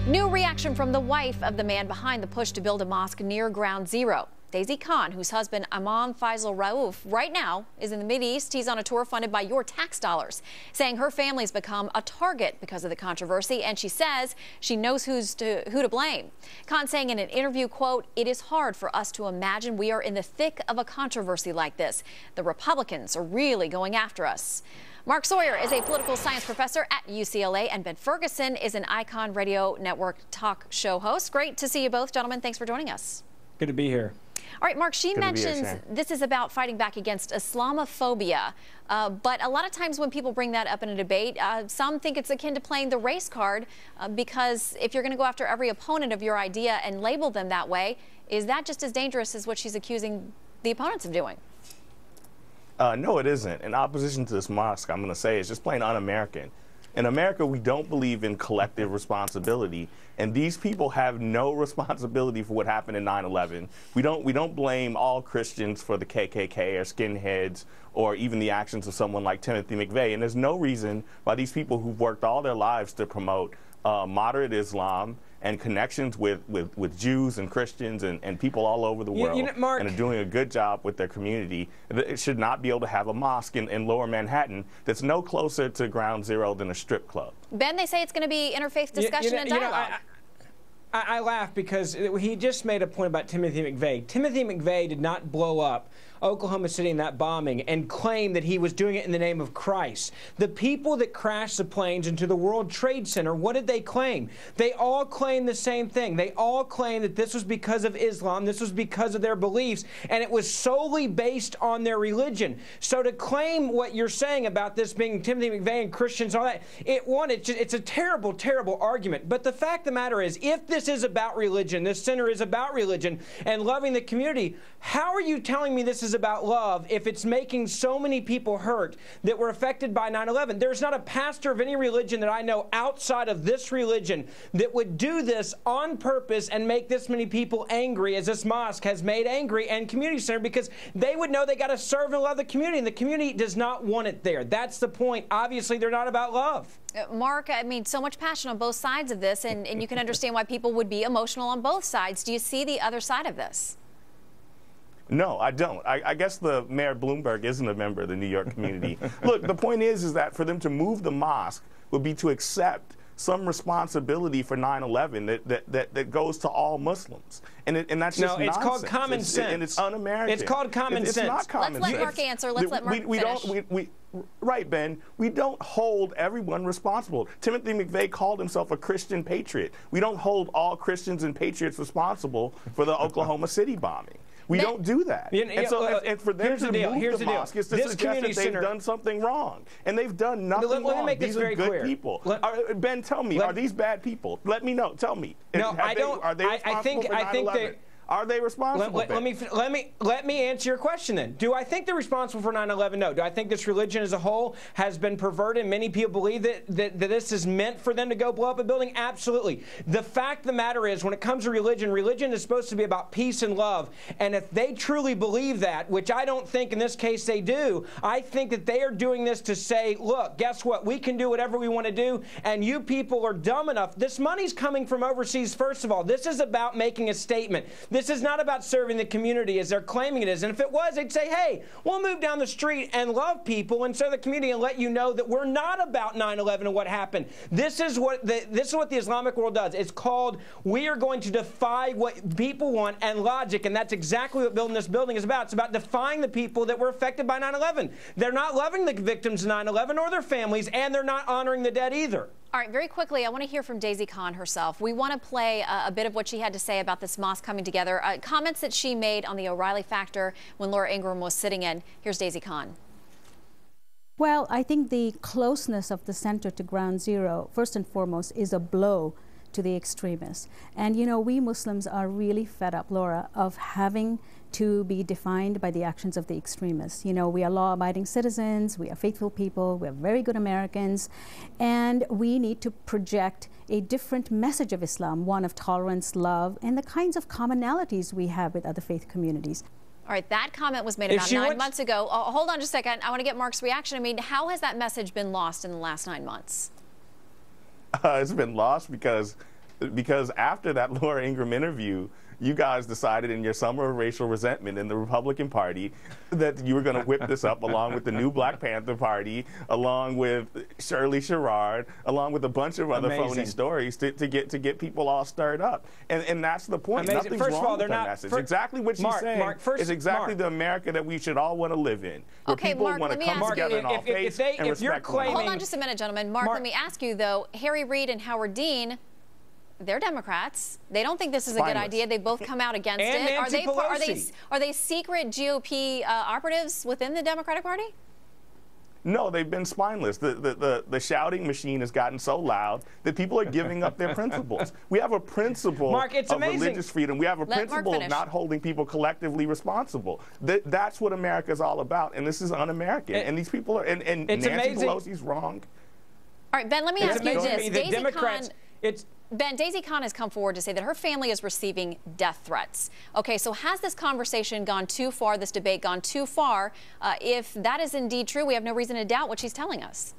New reaction from the wife of the man behind the push to build a mosque near Ground Zero. Daisy Khan, whose husband Imam Faisal Rauf right now is in the Mideast. He's on a tour funded by your tax dollars, saying her family's become a target because of the controversy, and she says she knows who to blame. Khan saying in an interview, quote, "It is hard for us to imagine we are in the thick of a controversy like this. The Republicans are really going after us." Mark Sawyer is a political science professor at UCLA, and Ben Ferguson is an Icon Radio Network talk show host. Great to see you both, gentlemen. Thanks for joining us. Good to be here. All right, Mark, she mentions this is about fighting back against Islamophobia, but a lot of times when people bring that up in a debate, some think it's akin to playing the race card, because if you're going to go after every opponent of your idea and label them that way, is that just as dangerous as what she's accusing the opponents of doing? No, it isn't. In opposition to this mosque, I'm going to say it's just plain un-American. In America, we don't believe in collective responsibility, and these people have no responsibility for what happened in 9/11. We don't blame all Christians for the KKK or skinheads or even the actions of someone like Timothy McVeigh. And there's no reason why these people who've worked all their lives to promote moderate Islam and connections with Jews and Christians and people all over the world, Mark, and are doing a good job with their community, it should not be able to have a mosque in lower Manhattan that's no closer to Ground Zero than a strip club. Ben, they say it's going to be interfaith discussion and dialogue. I laugh because he just made a point about Timothy McVeigh. Timothy McVeigh did not blow up Oklahoma City in that bombing and claim that he was doing it in the name of Christ. The people that crashed the planes into the World Trade Center, what did they claim? They all claimed the same thing. They all claimed that this was because of Islam, this was because of their beliefs, and it was solely based on their religion. So to claim what you're saying about this being Timothy McVeigh and Christians, all that, it's a terrible, terrible argument. But the fact of the matter is, if this is about religion, this center is about religion and loving the community, how are you telling me this is about love if it's making so many people hurt that were affected by 9/11? There's not a pastor of any religion that I know outside of this religion that would do this on purpose and make this many people angry as this mosque has made angry and community center, because they would know they got to serve and love the community, and the community does not want it there. That's the point. Obviously, they're not about love. Mark, I mean, so much passion on both sides of this, and you can understand why people would be emotional on both sides. Do you see the other side of this? No, I don't. I guess the Mayor Bloomberg isn't a member of the New York community. Look, the point is that for them to move the mosque would be to accept some responsibility for 9/11 that goes to all Muslims. And that's just nonsense. No, it's called common sense. And it's un-American. It's called common sense. It's not common sense. Let's let Mark answer. Let's let Mark finish. Right, Ben. We don't hold everyone responsible. Timothy McVeigh called himself a Christian patriot. We don't hold all Christians and patriots responsible for the Oklahoma City bombing. We don't do that. And for them to move the mosque, it's to suggest that they've done something wrong. And they've done nothing wrong. These are good people. Ben, tell me, are these bad people? Let me know. Tell me. No, I don't. Are they responsible for 9/11? Are they responsible? Let me answer your question then. Do I think they're responsible for 9/11? No. Do I think this religion as a whole has been perverted? Many people believe that this is meant for them to go blow up a building? Absolutely. The fact of the matter is, when it comes to religion, religion is supposed to be about peace and love. And if they truly believe that, which I don't think in this case they do, I think that they are doing this to say, look, guess what? We can do whatever we want to do, and you people are dumb enough. This money's coming from overseas, first of all. This is about making a statement. This is not about serving the community as they're claiming it is. And if it was, they'd say, hey, we'll move down the street and love people and serve the community and let you know that we're not about 9/11 and what happened. This is what the Islamic world does. It's called, we are going to defy what people want and logic, and that's exactly what building this building is about. It's about defying the people that were affected by 9/11. They're not loving the victims of 9/11 or their families, and they're not honoring the dead either. All right, very quickly, I want to hear from Daisy Khan herself. We want to play a bit of what she had to say about this mosque coming together, comments that she made on the O'Reilly factor when Laura Ingraham was sitting in. Here's Daisy Khan. Well, I think the closeness of the center to Ground Zero, first and foremost, is a blow to the extremists. And, you know, we Muslims are really fed up, Laura, of having to be defined by the actions of the extremists. You know, we are law-abiding citizens, we are faithful people, we are very good Americans, and we need to project a different message of Islam, one of tolerance, love, and the kinds of commonalities we have with other faith communities. All right, that comment was made about 9 months ago. Oh, hold on just a second. I want to get Mark's reaction. I mean, how has that message been lost in the last 9 months? It's been lost because because after that Laura Ingraham interview, you guys decided in your summer of racial resentment in the Republican Party that you were going to whip this up along with the new Black Panther Party, along with Shirley Sherrod, along with a bunch of other phony stories to get people all stirred up. And that's the point. Nothing's wrong with that message. Exactly what she's saying is exactly the America that we should all want to live in, where people want to come together in all faiths and respect one another. Hold on just a minute, gentlemen. Mark, let me ask you, though, Harry Reid and Howard Dean, they're Democrats. They don't think this is a good idea. They both come out against it. Are they secret GOP operatives within the Democratic Party? No, they've been spineless. The shouting machine has gotten so loud that people are giving up their principles. We have a principle of religious freedom. We have a principle of not holding people collectively responsible. That's what America is all about, and this is un-American. And these people are, and Nancy Pelosi's wrong. All right, Ben, let me ask you this. Ben, Daisy Kahn has come forward to say that her family is receiving death threats. Okay, so has this conversation gone too far, this debate gone too far? If that is indeed true, we have no reason to doubt what she's telling us.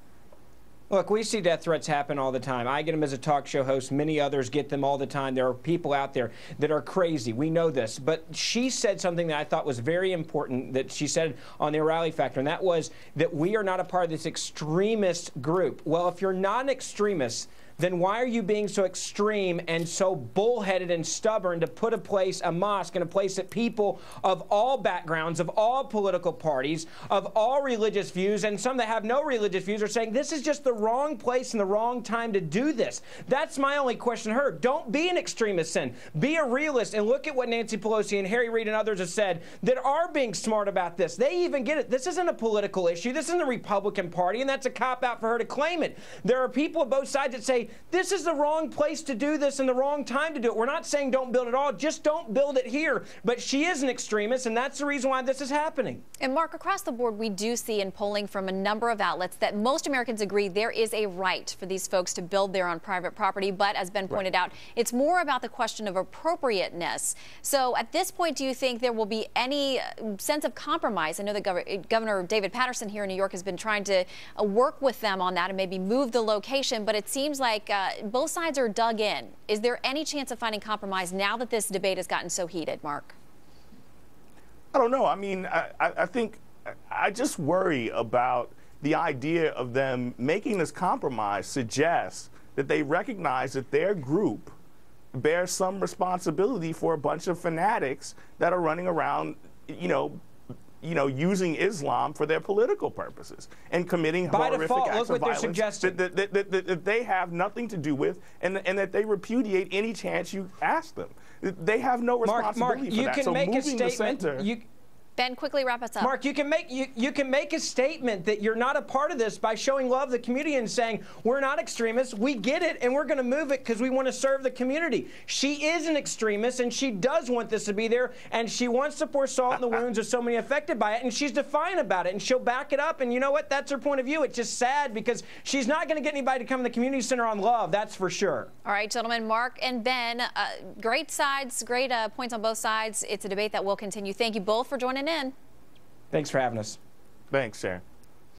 Look, we see death threats happen all the time. I get them as a talk show host. Many others get them all the time. There are people out there that are crazy. We know this. But she said something that I thought was very important that she said on the O'Reilly Factor, and that was that we are not a part of this extremist group. Well, if you're not an extremist, then why are you being so extreme and so bullheaded and stubborn to put a mosque in a place that people of all backgrounds, of all political parties, of all religious views, and some that have no religious views are saying this is just the wrong place and the wrong time to do this? That's my only question to her. Don't be an extremist then. Be a realist and look at what Nancy Pelosi and Harry Reid and others have said that are being smart about this. They even get it. This isn't a political issue. This isn't the Republican Party, and that's a cop-out for her to claim it. There are people on both sides that say, this is the wrong place to do this and the wrong time to do it. We're not saying don't build it all, just don't build it here. But she is an extremist, and that's the reason why this is happening. And Mark, across the board, we do see in polling from a number of outlets that most Americans agree there is a right for these folks to build there on private property. But as Ben pointed out, it's more about the question of appropriateness. So at this point, do you think there will be any sense of compromise? I know that Governor David Paterson here in New York has been trying to work with them on that and maybe move the location, but it seems like both sides are dug in. Is there any chance of finding compromise now that this debate has gotten so heated, Mark? I don't know. I mean, I think I just worry about the idea of them making this compromise suggests that they recognize that their group bears some responsibility for a bunch of fanatics that are running around, using Islam for their political purposes and committing horrific acts of violence that they have nothing to do with and that they repudiate any chance you ask them. They have no responsibility for that. So moving the center. Ben, quickly wrap us up. Mark, you can make a statement that you're not a part of this by showing love to the community and saying, we're not extremists, we get it, and we're going to move it because we want to serve the community. She is an extremist, and she does want this to be there, and she wants to pour salt in the wounds of so many affected by it, and she's defiant about it, and she'll back it up, and you know what? That's her point of view. It's just sad because she's not going to get anybody to come to the community center on love, that's for sure. All right, gentlemen, Mark and Ben, great sides, great points on both sides. It's a debate that will continue. Thank you both for joining in. Thanks for having us. Thanks, Sharon.